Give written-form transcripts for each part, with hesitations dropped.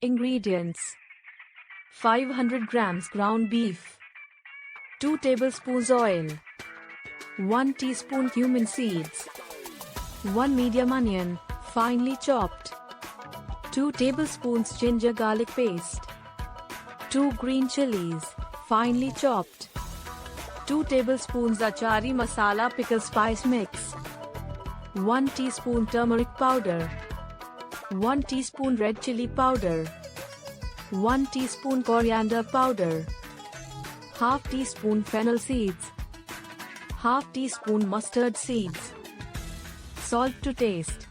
Ingredients: 500 grams ground beef, 2 tablespoons oil, 1 teaspoon cumin seeds, 1 medium onion, finely chopped, 2 tablespoons ginger garlic paste, 2 green chilies, finely chopped, 2 tablespoons Achari masala pickle spice mix, 1 teaspoon turmeric powder, 1 teaspoon red chili powder, 1 teaspoon coriander powder, half teaspoon fennel seeds, half teaspoon mustard seeds, salt to taste,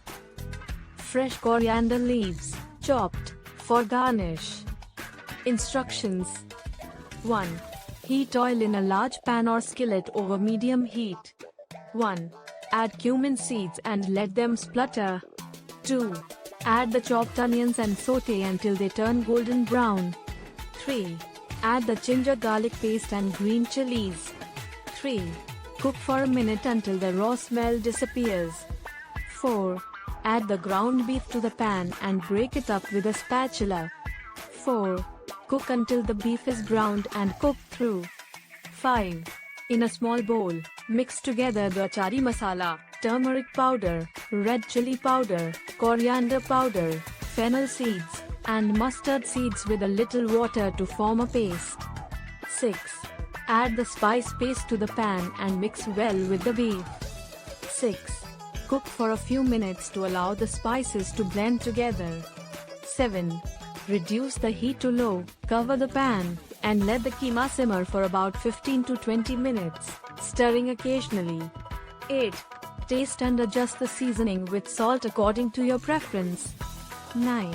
fresh coriander leaves, chopped, for garnish. Instructions: 1. Heat oil in a large pan or skillet over medium heat. 1. Add cumin seeds and let them splutter. 2. Add the chopped onions and sauté until they turn golden brown. 3. Add the ginger garlic paste and green chilies. 3. Cook for a minute until the raw smell disappears. 4. Add the ground beef to the pan and break it up with a spatula. 4. Cook until the beef is browned and cooked through. 5. In a small bowl, mix together the achari masala, turmeric powder, red chili powder, coriander powder, fennel seeds, and mustard seeds with a little water to form a paste. 6. Add the spice paste to the pan and mix well with the beef. 6. Cook for a few minutes to allow the spices to blend together. 7. Reduce the heat to low, cover the pan, and let the keema simmer for about 15 to 20 minutes, stirring occasionally. 8. Taste and adjust the seasoning with salt according to your preference. 9.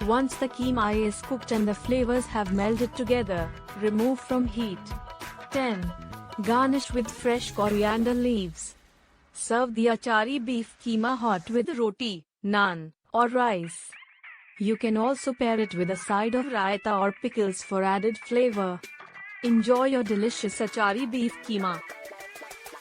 Once the keema is cooked and the flavors have melded together, remove from heat. 10. Garnish with fresh coriander leaves. Serve the achari beef keema hot with roti, naan, or rice. You can also pair it with a side of raita or pickles for added flavor. Enjoy your delicious achari beef keema.